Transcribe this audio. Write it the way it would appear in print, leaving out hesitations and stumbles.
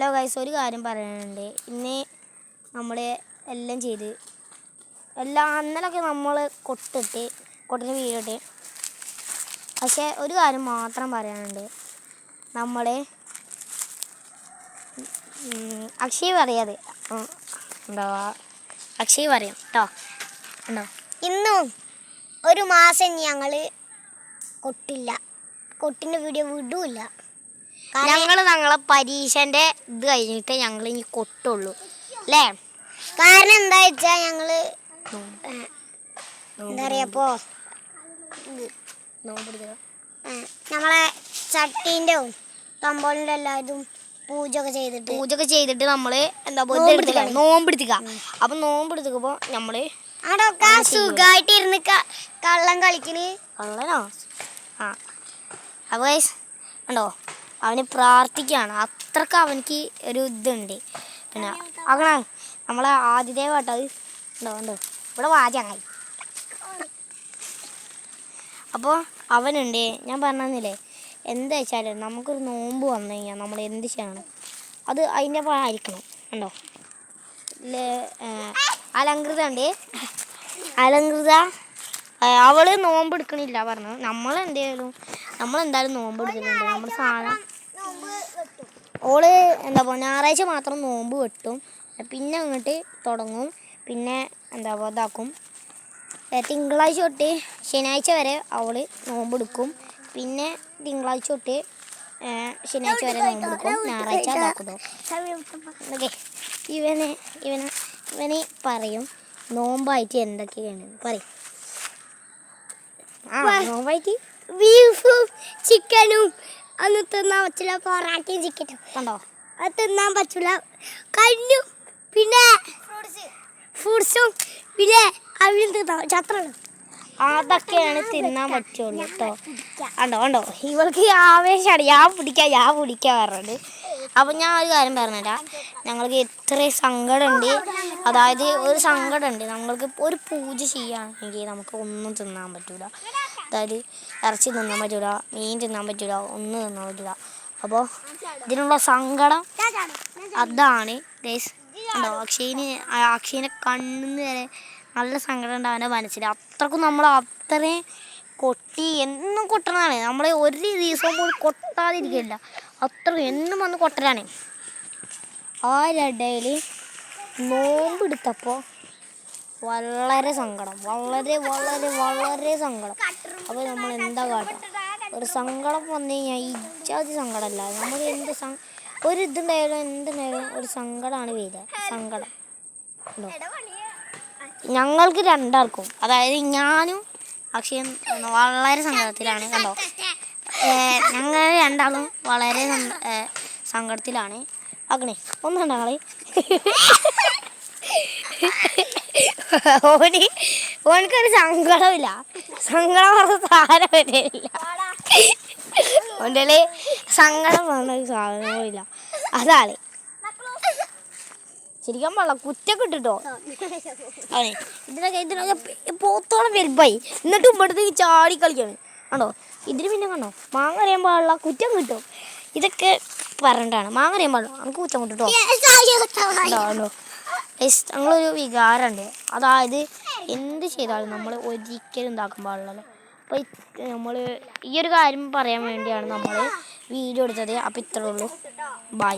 Hello guys, ഒരു കാര്യം പറയാനുണ്ട്. ഇന്ന് നമ്മൾ എല്ലാം ചെയ്ത് അന്നലൊക്കെ നമ്മൾ കൊട്ടിന് വീടിട്ട്. പക്ഷേ ഒരു കാര്യം മാത്രം പറയാനുണ്ട്. നമ്മൾ അക്ഷയ് പറയാതെ ഉണ്ടോ, അക്ഷയ് പറയാം കേട്ടോ. ഉണ്ടോ, ഇന്നും ഒരു മാസം ഞങ്ങൾ കൊട്ടിൻ്റെ വീഡിയോ വിടൂല. ഞങ്ങളെ പരീക്ഷൻ്റെ ഇത് കഴിഞ്ഞിട്ട് ഞങ്ങൾ ഇനി കൊട്ടുള്ളൂ അല്ലേ? കാരണം എന്താ വെച്ചാൽ ഞങ്ങൾ എന്താ പറയുക, ഇപ്പോൾ നമ്മളെ ചട്ടീൻ്റെ തമ്പോളിൻ്റെ എല്ലാതും പൂജയൊക്കെ ചെയ്തിട്ട് നമ്മൾ എന്താ നോമ്പെടുത്തിക്ക. അപ്പം നോമ്പെടുത്തിക്കുമ്പോൾ നമ്മൾ അവിടെയൊക്കെ സുഖമായിട്ട് ഇരുന്ന് കള്ളം കളിക്കണ്. കള്ളനോ? അപ്പോൾ ഉണ്ടോ, അവന് പ്രാർത്ഥിക്കുകയാണ്. അത്രക്ക് അവനക്ക് ഒരു ഇതുണ്ട്. പിന്നെ അങ്ങനെ നമ്മളെ ആദ്യത്തെ പാട്ടത് ഉണ്ടോ ഇവിടെ വാചങ്ങായി. അപ്പോൾ അവനുണ്ട്. ഞാൻ പറഞ്ഞില്ലേ, എന്താ വെച്ചാൽ നമുക്കൊരു നോമ്പ് വന്നു കഴിഞ്ഞാൽ നമ്മൾ എന്ത് ചെയ്യണം, അത് അതിൻ്റെ ആയിരിക്കണം. ഉണ്ടോ, അലങ്കൃത ഉണ്ട്. അലങ്കൃത അവൾ നോമ്പ് എടുക്കണില്ല പറഞ്ഞു. നമ്മളെന്തായാലും നോമ്പ് എടുക്കുന്നുണ്ട്. നമ്മുടെ സാധനം ഓള് എന്താ പറയുക, ഞായറാഴ്ച മാത്രം നോമ്പ് വെട്ടും. പിന്നെ അങ്ങോട്ട് തുടങ്ങും. പിന്നെ എന്താ പറയുക ഇതാക്കും. തിങ്കളാഴ്ച തൊട്ട് ശനിയാഴ്ച വരെ അവൾ നോമ്പെടുക്കും. പിന്നെ തിങ്കളാഴ്ച തൊട്ട് ശനിയാഴ്ച വരെ നോമ്പെടുക്കും. ഞായറാഴ്ച ഇതാക്കുന്നു. ഓക്കെ, ഇവന് പറയും നോമ്പായിട്ട് എന്തൊക്കെയാണ് പറയും. നോമ്പായിട്ട് ബീഫും ചിക്കനും അന്ന് തിന്നാൻ പറ്റില്ല. പൊറാട്ടയും ചിക്കനും കണ്ടോ, അത് തിന്നാൻ പറ്റില്ല. കഞ്ഞും പിന്നെ ഫ്രൂട്ട്സും പിന്നെ അവനും തിന്നാൻ ചത്രണം. അതൊക്കെയാണ് തിന്നാൻ പറ്റുള്ളൂ കേട്ടോ. കണ്ടോ ഇവൾക്ക് ആവേശമാണ്. ഞാൻ പിടിക്കാൻ പറഞ്ഞത്. അപ്പം ഞാൻ ഒരു കാര്യം പറഞ്ഞുതരാം. ഞങ്ങൾക്ക് എത്രയും സങ്കടമുണ്ട്. അതായത് ഒരു സങ്കടമുണ്ട്. നമ്മൾക്ക് ഒരു പൂജ ചെയ്യുകയാണെങ്കിൽ നമുക്ക് ഒന്നും തിന്നാൻ പറ്റില്ല. അതായത് ഇറച്ചി തിന്നാൻ പറ്റില്ല, മീൻ തിന്നാൻ പറ്റില്ല, ഒന്നും തിന്നാൻ പറ്റില്ല. അപ്പോൾ ഇതിനുള്ള സങ്കടം അതാണ് ഗൈസ്. ഉണ്ടോ, അക്ഷയിനെ കണ്ണിന്ന് വരെ നല്ല സങ്കടം ഉണ്ട് അവൻ്റെ മനസ്സിൽ. അത്രക്കും നമ്മൾ അത്രയും എന്നും കൊട്ടണതാണ്. നമ്മൾ ഒരു ദിവസം പോലും കൊട്ടാതിരിക്കില്ല. അത്രയും എന്നും വന്ന് കൊട്ടലാണ്. ആരിടയിൽ നോമ്പെടുത്തപ്പോൾ വളരെ സങ്കടം, വളരെ സങ്കടം. അപ്പോൾ നമ്മൾ എന്താ കാട്ടുക, ഒരു സങ്കടം വന്നു കഴിഞ്ഞാൽ ഇജാതി സങ്കടമല്ല. നമ്മൾ ഒരു എന്തുണ്ടായാലും ഒരു സങ്കടമാണ് വരിക. സങ്കടം ഉണ്ടോ, ഞങ്ങൾക്ക് രണ്ടാൾക്കും, അതായത് ഞാനും അക്ഷയും വളരെ സങ്കടത്തിലാണ്. കണ്ടോ, ഞങ്ങൾ രണ്ടാളും വളരെ സങ്കടത്തിലാണ്. അങ്ങനെ ഒന്നുണ്ട് ഞങ്ങൾ ഓനക്കൊരു സങ്കടമില്ല. സങ്കടം പറഞ്ഞ സാധനം വരില്ല. ഓൻ്റെ സങ്കടം പറഞ്ഞൊരു സാധനമില്ല. അതാണ് ശരിക്കും പാടില്ല. കുറ്റൊക്കെ ഇട്ടിട്ടോ അതെ. ഇതിനൊക്കെ പോത്തോളം വലുപ്പായി. എന്നിട്ടും ഇവിടുത്തേക്ക് ചാടി കളിക്കാണ്. ആണോ, ഇതിന് പിന്നെ കണ്ടോ മാങ്ങ അറിയാൻ പാടില്ല, കുറ്റം കിട്ടും. ഇതൊക്കെ പറഞ്ഞിട്ടാണ്. മാങ്ങ അറിയാൻ പാടില്ല, നമുക്ക് കുറ്റം കിട്ടും കേട്ടോ. ആണോ, ഞങ്ങളൊരു വികാരമുണ്ട്. അതായത് എന്ത് ചെയ്താലും നമ്മൾ ഒരിക്കലും ഇതാക്കാൻ പാടില്ലല്ലോ. അപ്പോൾ നമ്മൾ ഈ ഒരു കാര്യം പറയാൻ വേണ്ടിയാണ് നമ്മൾ വീഡിയോ എടുത്തത്. അപ്പോൾ ഇത്രേ ഉള്ളൂ. ബൈ.